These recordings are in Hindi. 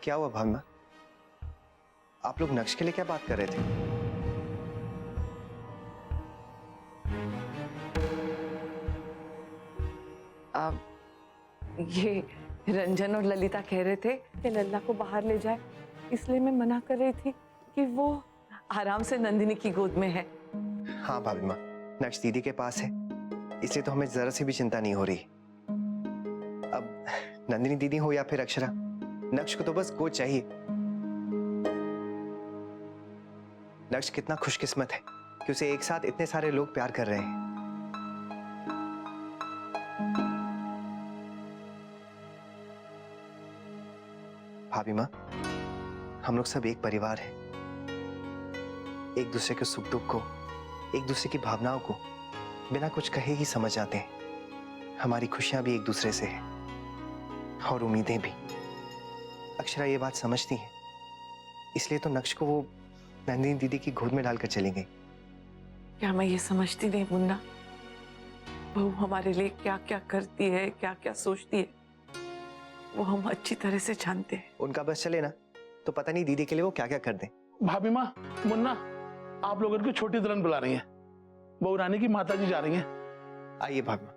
क्या हुआ भावना? आप लोग नक्श के लिए क्या बात कर रहे थे? ये रंजन और ललिता कह रहे थे कि लल्ला को बाहर ले जाए, इसलिए मैं मना कर रही थी कि वो आराम से नंदिनी की गोद में है। हाँ भाभी माँ, नक्श दीदी के पास है, इसलिए तो हमें जरा सी भी चिंता नहीं हो रही। अब नंदिनी दीदी हो या फिर अक्षरा, नक्श को तो बस गोद चाहिए। नक्श कितना खुशकिस्मत है कि उसे एक साथ इतने सारे लोग प्यार कर रहे हैं। भाभी माँ, हम लोग सब एक परिवार है, एक दूसरे के सुख दुख को, एक दूसरे की भावनाओं को बिना कुछ कहे ही समझ जाते हैं। हमारी खुशियां भी एक दूसरे से हैं और उम्मीदें भी। अक्षरा ये बात समझती है, इसलिए तो नक्श को वो नंदिनी दीदी की गोद में डालकर चली गई। क्या मैं ये समझती नहीं मुन्ना, बहू हमारे लिए क्या क्या करती है, क्या क्या सोचती है, वो हम अच्छी तरह से जानते हैं। उनका बस चले ना तो पता नहीं दीदी के लिए वो क्या क्या कर दें। भाभी माँ, मुन्ना, आप लोगों की छोटी दुल्हन बुला रही हैं। बहू रानी की माता जी जा रही हैं। आइए भाभी माँ।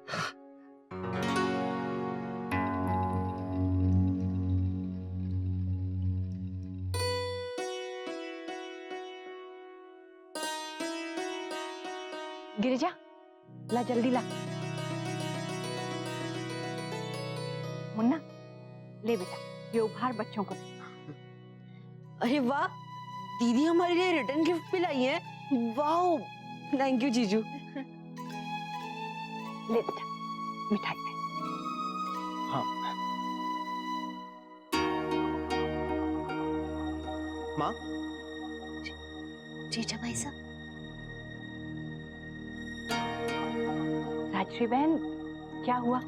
गिरिजा, ला जल्दी ला। मुन्ना, ले बेटा, ये उपहार बच्चों को दे। अरे वाह, दीदी हमारे लिए रिटर्न गिफ्ट भी लाई है। वाह, थैंक यू जीजू। ले बेटा, मिठाई दे। हाँ माँ। जीजा भाई साहब। राजश्री बहन, क्या हुआ?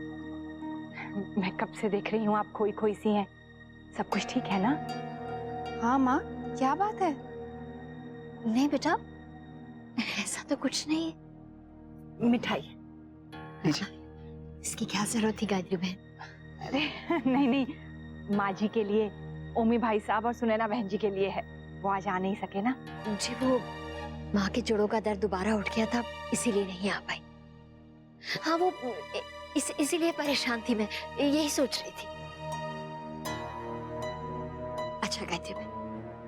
मैं कब से देख रही हूँ आप खोई खोई सी हैं। सब कुछ ठीक है ना? हाँ माँ, क्या बात है? नहीं बेटा, ऐसा तो कुछ नहीं। मिठाई। इसकी क्या जरूरत थी गायत्री बहन? अरे नहीं नहीं, माँ जी के लिए, ओमी भाई साहब और सुनैना बहन जी के लिए है। वो आज आ नहीं सके ना। जी, वो माँ के जोड़ों का दर्द दोबारा उठ गया था, इसीलिए नहीं आ पाई। हाँ, वो इसीलिए परेशान थी, मैं यही सोच रही थी। अच्छा गायत्री बहन,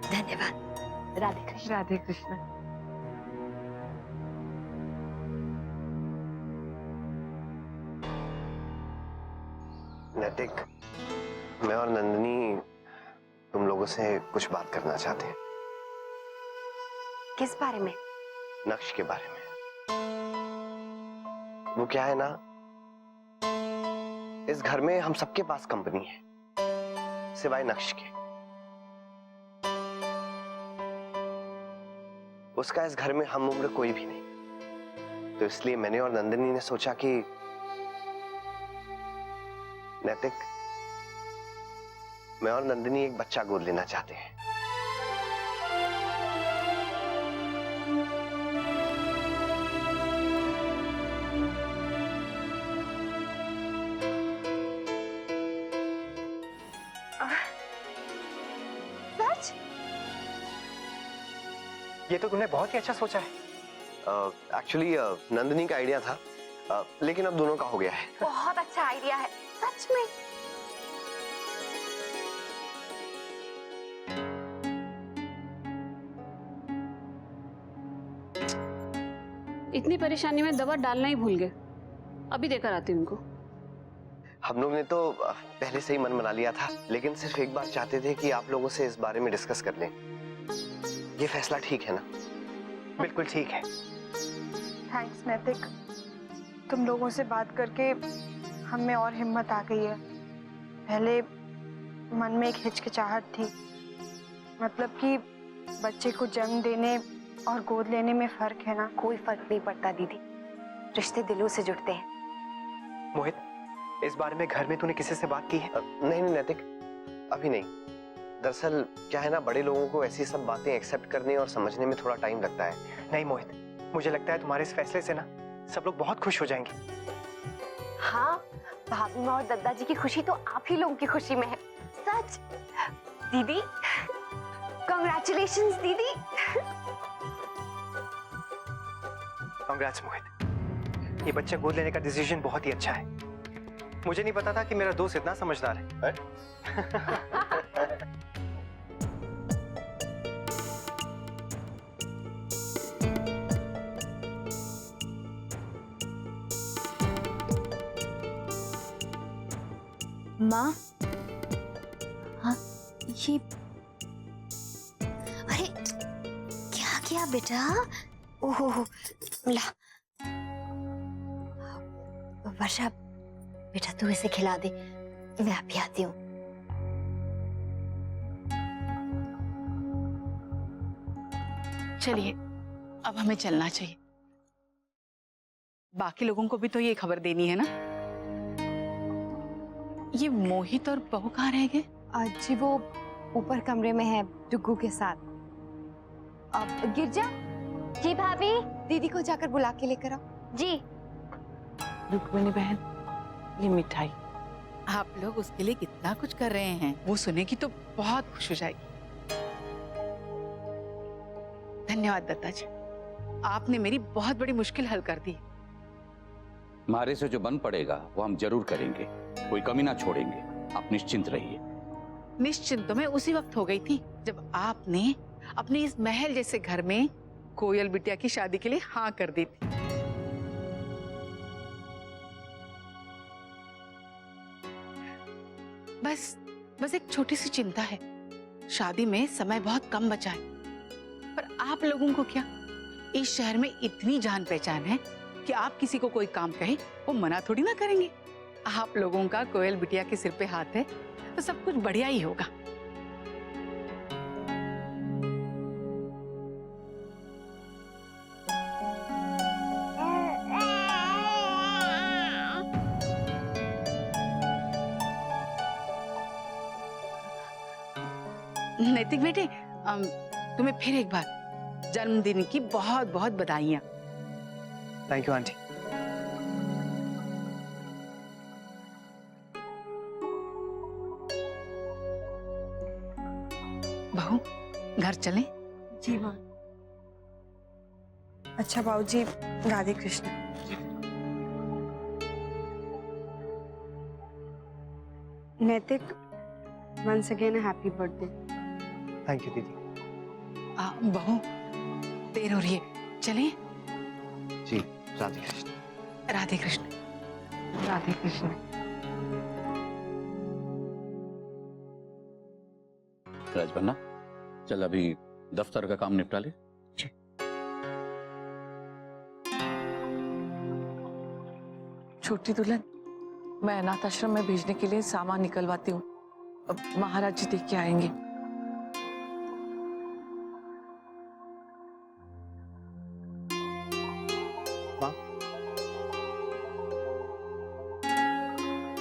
धन्यवाद। राधे कृष्ण। राधे कृष्ण। नैतिक, मैं और नंदिनी तुम लोगों से कुछ बात करना चाहते हैं। किस बारे में? नक्श के बारे में। वो क्या है ना, इस घर में हम सबके पास कंपनी है सिवाय नक्श के। उसका इस घर में हम उम्र कोई भी नहीं, तो इसलिए मैंने और नंदिनी ने सोचा कि नैतिक, मैं और नंदिनी एक बच्चा गोद लेना चाहते हैं। सच? ये तो तुमने बहुत ही अच्छा सोचा है। एक्चुअली नंदिनी का आइडिया था, लेकिन अब दोनों का हो गया है। बहुत अच्छा आइडिया है, सच में। इतनी परेशानी में दवा डालना ही भूल गए। अभी देकर आती हूँ उनको। हम लोग ने तो पहले से ही मन बना लिया था, लेकिन सिर्फ एक बार चाहते थे कि आप लोगों से इस बारे में डिस्कस कर लें। ये फैसला ठीक है ना? बिल्कुल ठीक है। थैंक्स नैतिक, तुम लोगों से बात करके हम में और हिम्मत आ गई है। पहले मन में एक हिचकिचाहट थी, मतलब कि बच्चे को जन्म देने और गोद लेने में फर्क है ना। कोई फर्क नहीं पड़ता दीदी, रिश्ते दिलों से जुड़ते हैं। मोहित, इस बारे में घर में तूने किसी से बात की है? नहीं नहीं नैतिक, अभी नहीं। दरअसल क्या है ना, बड़े लोगों को ऐसी सब बातें एक्सेप्ट करने और समझने में थोड़ा टाइम लगता है। नहीं मोहित, मुझे लगता है तुम्हारे इस फैसले से ना सब लोग बहुत खुश हो जाएंगे। हाँ, भाभी माँ और दादाजी की खुशी तो आप ही लोगों की खुशी में है। सच। दीदी, कॉन्ग्रेचुलेशंस दीदी। कांग्रेट्स मोहित, ये बच्चा गोद लेने का डिसीजन बहुत ही अच्छा है। मुझे नहीं पता था कि मेरा दोस्त इतना समझदार है। माँ, हाँ, ये अरे क्या किया बेटा? ओहो, ला वर्षा, बेटा तू इसे खिला दे, मैं अभी आती हूँ। चलिए, अब हमें चलना चाहिए। बाकी लोगों को भी तो ये खबर देनी है ना। ये मोहित और बहू कहाँ रह गए? जी वो ऊपर कमरे में है डुग्गू के साथ। अब गिरजा, जी भाभी। दीदी को जाकर बुला के लेकर आओ। जी। रुक्मिणी बहन, ये मिठाई। आप लोग उसके लिए कितना कुछ कर रहे हैं, वो सुनेगी तो बहुत खुश हो जाएगी। धन्यवाद दत्ता जी, आपने मेरी बहुत बड़ी मुश्किल हल कर दी। हमारे से जो बन पड़ेगा वो हम जरूर करेंगे, कोई कमी ना छोड़ेंगे, आप निश्चिंत रहिए। निश्चिंत तो मैं उसी वक्त हो गई थी जब आपने अपने इस महल जैसे घर में कोयल बिटिया की शादी के लिए हाँ कर दी थी। बस एक छोटी सी चिंता है, शादी में समय बहुत कम बचा है। पर आप लोगों को क्या, इस शहर में इतनी जान पहचान है कि आप किसी को कोई काम कहे वो मना थोड़ी ना करेंगे। आप लोगों का कोयल बिटिया के सिर पे हाथ है तो सब कुछ बढ़िया ही होगा। नैतिक बेटे, तुम्हें फिर एक बार जन्मदिन की बहुत बहुत बधाइयां। Thank you aunty. बहू, घर चलें? जी माँ। अच्छा बाबूजी, राधे कृष्ण। नैतिक, once again a happy birthday। Thank you दीदी। बहू, देर हो रही है, चलें? जी, राधे कृष्ण। राधे कृष्ण। राधे कृष्ण। राजबन्ना, चल अभी दफ्तर का काम निपटा ले। छोटी दुल्हन, मैं अनाथ आश्रम में भेजने के लिए सामान निकलवाती हूँ। अब महाराज जी देख के आएंगे।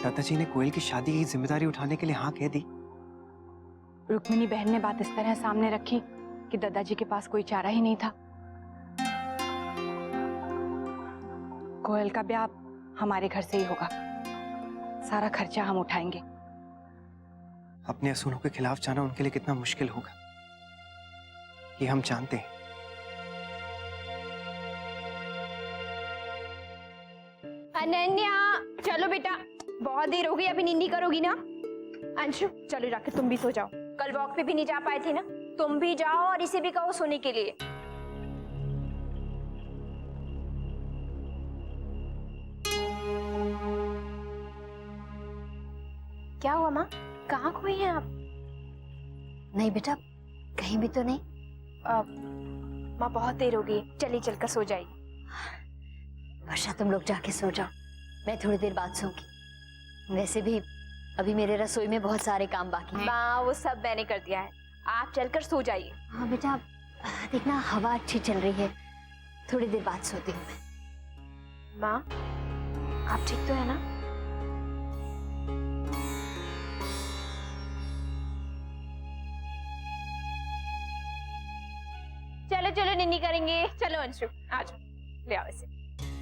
दादाजी ने कोयल की शादी की जिम्मेदारी उठाने के लिए हाँ कह दी। रुक्मिणी बहन ने बात इस तरह सामने रखी कि दादाजी के पास कोई चारा ही नहीं था। कोयल का ब्याह हमारे घर से ही होगा, सारा खर्चा हम उठाएंगे। अपने असूलों के खिलाफ जाना उनके लिए कितना मुश्किल होगा, ये हम जानते हैं। अनन्या, चलो बेटा, बहुत देर हो गई, अभी नींद नहीं करोगी ना? अंशु, चलो जाके तुम भी सो जाओ, कल वॉक पे भी नहीं जा पाए थे ना, तुम भी जाओ और इसे भी कहो सोने के लिए। क्या हुआ माँ, कहाँ खोई हैं आप? नहीं बेटा, कहीं भी तो नहीं। माँ बहुत देर हो गई, चलिए चलकर सो जाइए। वर्षा, तुम लोग जाके सो जाओ, मैं थोड़ी देर बाद सोऊंगी। वैसे भी अभी मेरे रसोई में बहुत सारे काम बाकी हैं। माँ, वो सब मैंने कर दिया है, आप चलकर सो जाइए। हाँ बेटा, देखना हवा अच्छी चल रही है, थोड़ी देर बाद सोती हूँ मैं। माँ, आप ठीक तो है ना? चलो चलो निन्नी करेंगे, चलो अंशु, आ जाओ, ले आओ इसे,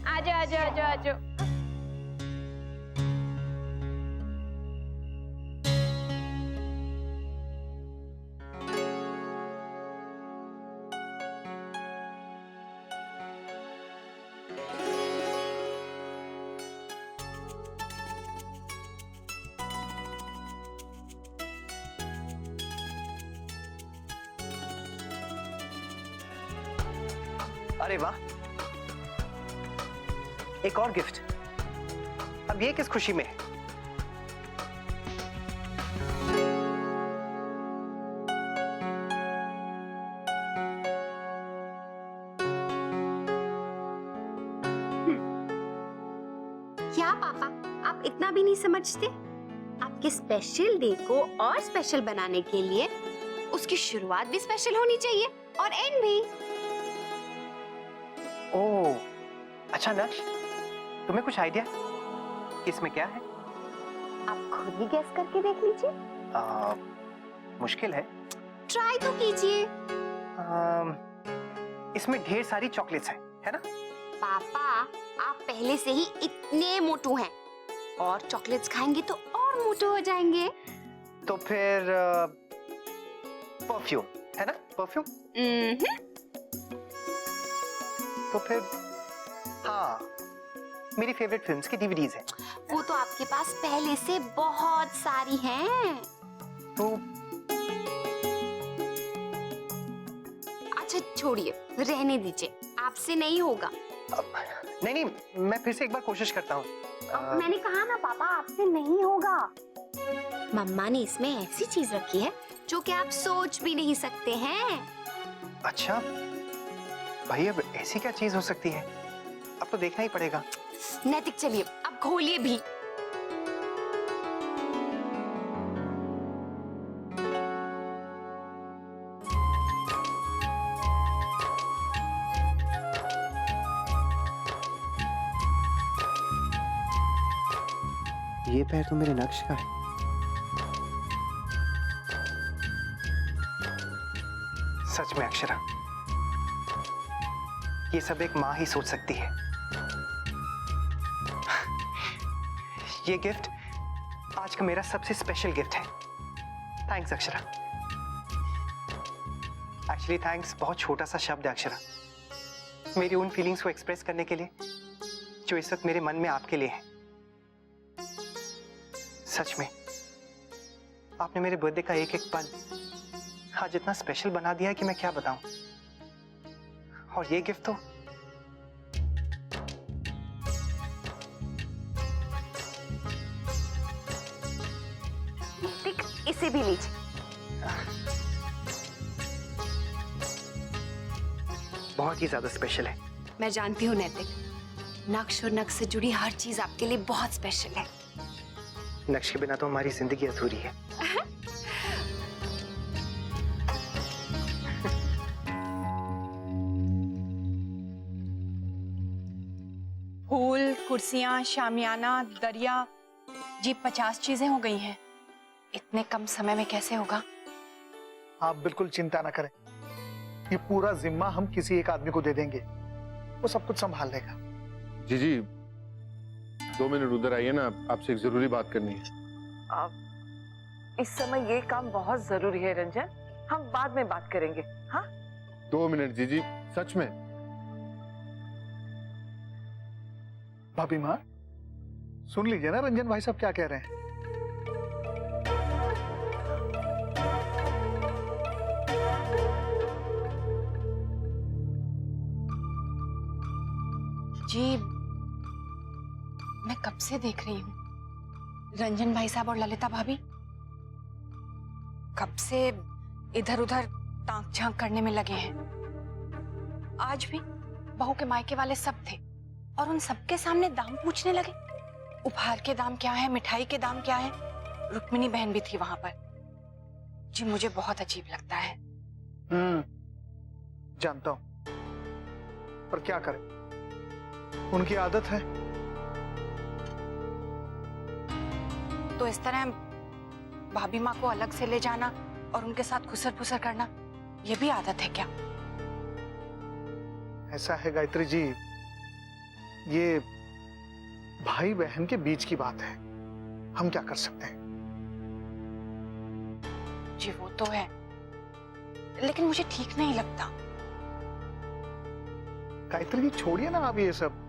आ जाओ आ जाओ आ जाओ आ जाओ। अरे वाह, एक और गिफ्ट। अब ये किस खुशी में है? क्या पापा, आप इतना भी नहीं समझते? आपके स्पेशल डे को और स्पेशल बनाने के लिए उसकी शुरुआत भी स्पेशल होनी चाहिए और एंड भी। ओह, अच्छा नक्श, तुम्हें कुछ आइडिया इसमें क्या है? आप खुद ही गेस करके देख लीजिए। मुश्किल है। ट्राई तो कीजिए। इसमें ढेर सारी चॉकलेट्स हैं, है ना? पापा, आप पहले से ही इतने मोटू हैं और चॉकलेट्स खाएंगे तो और मोटू हो जाएंगे। तो फिर परफ्यूम, है ना? परफ्यूम। तो फिर हाँ, मेरी फेवरेट फिल्म्स की डीवीडीज हैं। वो तो आपके पास पहले से बहुत सारी हैं। तो अच्छा छोड़िए, रहने दीजिए, आपसे नहीं होगा। नहीं नहीं, मैं फिर से एक बार कोशिश करता हूँ। मैंने कहा ना पापा, आपसे नहीं होगा। मम्मा ने इसमें ऐसी चीज रखी है जो कि आप सोच भी नहीं सकते हैं। अच्छा भाई, अब ऐसी क्या चीज हो सकती है? अब तो देखना ही पड़ेगा। नैतिक, चलिए अब खोलिए भी। ये पैर तो मेरे नक्श का है। सच में अक्षरा, ये सब एक माँ ही सोच सकती है। ये गिफ्ट आज का मेरा सबसे स्पेशल गिफ्ट है। थैंक्स अक्षरा। एक्चुअली थैंक्स बहुत छोटा सा शब्द है अक्षरा, मेरी उन फीलिंग्स को एक्सप्रेस करने के लिए जो इस वक्त मेरे मन में आपके लिए है। सच में आपने मेरे बर्थडे का एक एक पल आज इतना स्पेशल बना दिया है कि मैं क्या बताऊं। और ये गिफ्ट तो इसे भी लीजिए। बहुत ही ज्यादा स्पेशल है। मैं जानती हूँ नैतिक, नक्श और नक्श से जुड़ी हर चीज आपके लिए बहुत स्पेशल है। नक्श के बिना तो हमारी जिंदगी अधूरी है। फूल, कुर्सियां, शामियाना, दरिया, जी 50 चीजें हो गई हैं। इतने कम समय में कैसे होगा? आप बिल्कुल चिंता ना करें, ये पूरा जिम्मा हम किसी एक आदमी को दे देंगे, वो सब कुछ संभाल लेगा। जी जी, 2 मिनट उधर आइए ना, आपसे एक जरूरी बात करनी है। इस समय ये काम बहुत जरूरी है रंजन, हम बाद में बात करेंगे। हाँ 2 मिनट जीजी, सच में। भाभी माँ, सुन लीजिए ना रंजन भाई साहब क्या कह रहे हैं। जी मैं कब से देख रही हूँ रंजन भाई साहब और ललिता भाभी कब से इधर उधर ताक झांक करने में लगे हैं। आज भी बहू के मायके वाले सब थे और उन सबके सामने दाम पूछने लगे। उपहार के दाम क्या है, मिठाई के दाम क्या है। रुक्मिणी बहन भी थी वहां पर। जी मुझे बहुत अजीब लगता है। जानता हूं, पर क्या करें, उनकी आदत है। तो इस तरह भाभी माँ को अलग से ले जाना और उनके साथ खुसर फुसर करना, ये भी आदत है क्या? ऐसा है गायत्री जी, ये भाई बहन के बीच की बात है, हम क्या कर सकते हैं। जी वो तो है, लेकिन मुझे ठीक नहीं लगता। गायत्री जी छोड़िए ना आप ये सब।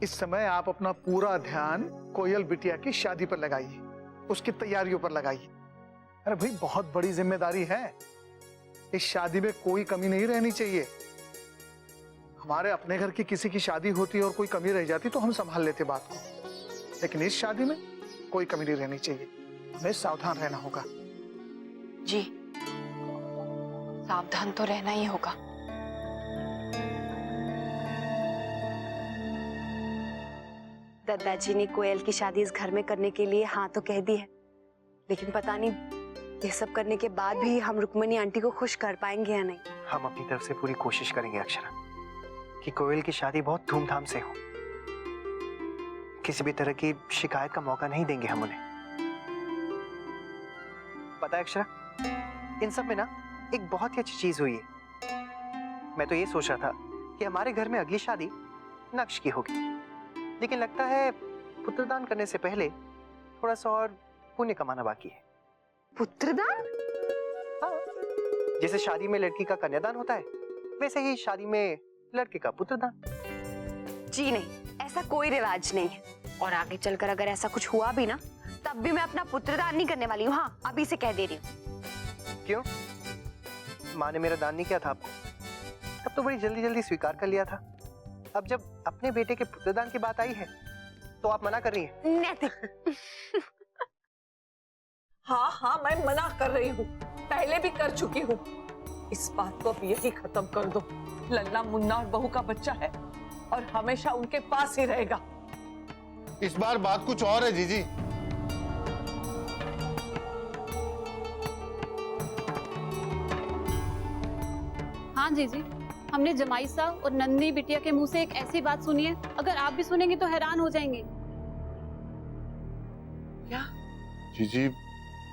इस समय आप अपना पूरा ध्यान कोयल बिटिया की शादी पर लगाइए, उसकी तैयारियों पर लगाइए। अरे भाई बहुत बड़ी जिम्मेदारी है, इस शादी में कोई कमी नहीं रहनी चाहिए। हमारे अपने घर की किसी की शादी होती और कोई कमी रह जाती तो हम संभाल लेते बात को, लेकिन इस शादी में कोई कमी नहीं रहनी चाहिए। हमें सावधान रहना होगा। जी, सावधान तो रहना ही होगा। दादाजी ने कोयल की शादी इस घर में करने के लिए हाँ तो कह दी है, लेकिन पता नहीं ये सब करने के बाद भी हम रुक्मणी आंटी को खुश कर पाएंगे या नहीं। हम अपनी तरफ से पूरी कोशिश करेंगे अक्षरा कि कोयल की शादी बहुत धूमधाम से हो। किसी भी तरह की शिकायत का मौका नहीं देंगे हम उन्हें। पता है अक्षरा, इन सब में ना एक बहुत ही अच्छी चीज हुई है। मैं तो ये सोच रहा था कि हमारे घर में अगली शादी नक्श की होगी, लेकिन लगता है पुत्रदान करने से पहले थोड़ा सा और पुण्य कमाना बाकी है। पुत्रदान? हाँ, जैसे शादी में लड़की का कन्यादान होता है, वैसे ही शादी में लड़के का पुत्रदान। जी नहीं, ऐसा कोई रिवाज नहीं है, और आगे चलकर अगर ऐसा कुछ हुआ भी ना, तब भी मैं अपना पुत्रदान नहीं करने वाली हूँ। हाँ, अभी से कह दे रही हूँ। क्यों? माँ ने मेरा दान नहीं किया था आपको? तब तो बड़ी जल्दी जल्दी स्वीकार कर लिया था। अब जब अपने बेटे के पुत्रदान की बात आई है तो आप मना कर रही हैं। नैतिक। हाँ हाँ, मैं मना कर रही हूँ, पहले भी कर चुकी हूँ। इस बात को अब यही खत्म कर दो। लल्ला मुन्ना और बहू का बच्चा है और हमेशा उनके पास ही रहेगा। इस बार बात कुछ और है जीजी। हाँ जीजी, हमने जमाई साहब और नंदनी बिटिया के मुंह से एक ऐसी बात सुनी है, अगर आप भी सुनेंगे तो हैरान हो जाएंगे। क्या? जीजी,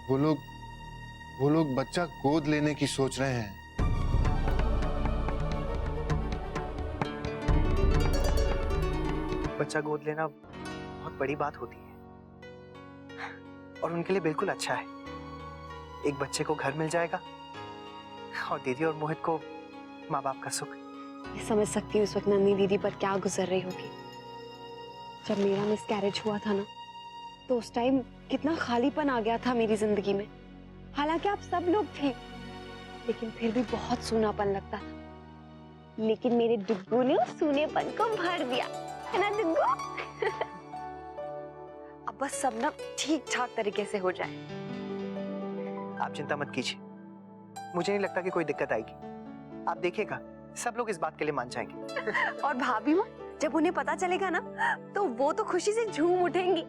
वो लोग बच्चा गोद लेने की सोच रहे हैं। बच्चा गोद लेना बहुत बड़ी बात होती है और उनके लिए बिल्कुल अच्छा है। एक बच्चे को घर मिल जाएगा और दीदी और मोहित को माँ बाप का सुख। मैं समझ सकती हूँ इस वक्त नंदी दीदी पर क्या गुजर रही होगी। जब मेरा मिसकैरेज हुआ था ना, तो उस टाइम कितना खालीपन आ गया था मेरी जिंदगी में। हालांकि आप सब लोग थे, लेकिन फिर भी बहुत सूनापन लगता था। लेकिन मेरे डुग्गू ने उस सूनेपन को भर दिया, है ना डुग्गू? अब बस सब ना ठीक ठाक तरीके से हो जाए। आप चिंता मत कीजिए, मुझे नहीं लगता कि कोई दिक्कत आएगी। आप देखिएगा, सब लोग इस बात के लिए मान जाएंगे। और भाभी माँ, जब उन्हें पता चलेगा ना, तो वो तो खुशी से झूम उठेंगी।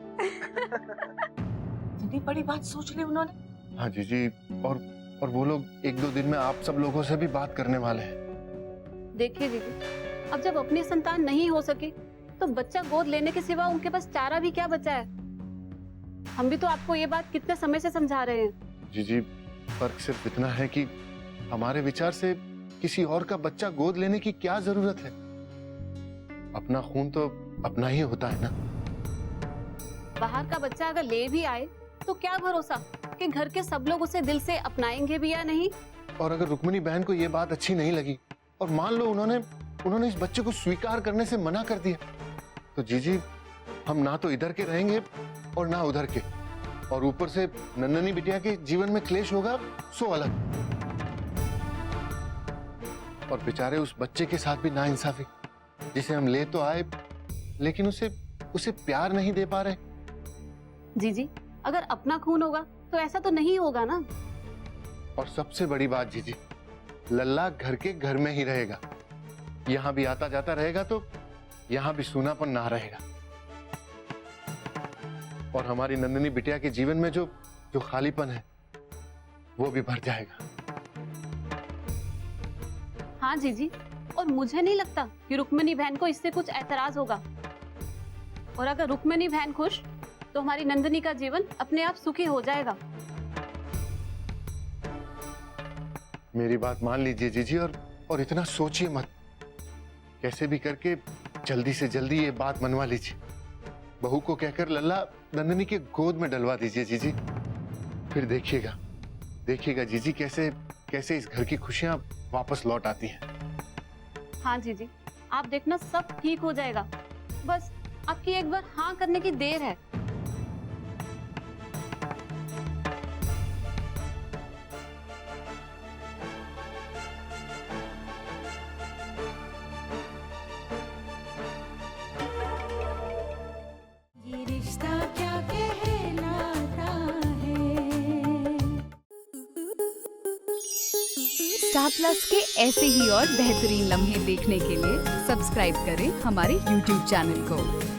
इतनी बड़ी बात सोच ली उन्होंने। हाँ जीजी, और वो लोग एक दो दिन में आप सब लोगों से भी बात करने वाले हैं। देखिए दीदी, अब जब अपनी संतान नहीं हो सकी, तो बच्चा गोद लेने के सिवा उनके पास चारा भी क्या बचा है। हम भी तो आपको ये बात कितने समय से समझा रहे हैं। जीजी, फर्क सिर्फ इतना है कि हमारे विचार से किसी और का बच्चा गोद लेने की क्या जरूरत है। अपना खून तो अपना ही होता है ना। बाहर का बच्चा अगर ले भी आए तो क्या भरोसा कि घर के सब लोग उसे दिल से अपनाएंगे भी या नहीं। और अगर रुक्मिणी बहन को ये बात अच्छी नहीं लगी और मान लो उन्होंने इस बच्चे को स्वीकार करने से मना कर दिया, तो जीजी हम ना तो इधर के रहेंगे और ना उधर के, और ऊपर से नंदनी बिटिया के जीवन में क्लेश होगा सो अलग। और बेचारे उस बच्चे के साथ भी नाइंसाफी, जिसे हम ले तो आए लेकिन उसे प्यार नहीं दे पा रहे। जीजी, अगर अपना खून होगा तो ऐसा तो नहीं होगा ना। और सबसे बड़ी बात जीजी, लल्ला घर के घर में ही रहेगा। यहाँ भी आता जाता रहेगा तो यहाँ भी सूनापन ना रहेगा, और हमारी नंदिनी बिटिया के जीवन में जो खालीपन है वो भी भर जाएगा। हाँ जीजी, और मुझे नहीं लगता कि रुक्मिणी बहन को इससे कुछ ऐतराज होगा। और अगर रुक्मिणी बहन खुश, तो हमारी नंदिनी का जीवन अपने आप सुखी हो जाएगा। मेरी बात मान लीजिए जीजी, और इतना सोचिए मत। कैसे भी करके जल्दी से जल्दी ये बात मनवा लीजिए। बहू को कहकर लल्ला नंदिनी के गोद में डलवा दीजिए जीजी। फिर देखिएगा जीजी कैसे इस घर की खुशियां वापस लौट आती हैं। हाँ जीजी, आप देखना सब ठीक हो जाएगा। बस आपकी एक बार हाँ करने की देर है। स्टार प्लस के ऐसे ही और बेहतरीन लम्हे देखने के लिए सब्सक्राइब करें हमारे YouTube चैनल को।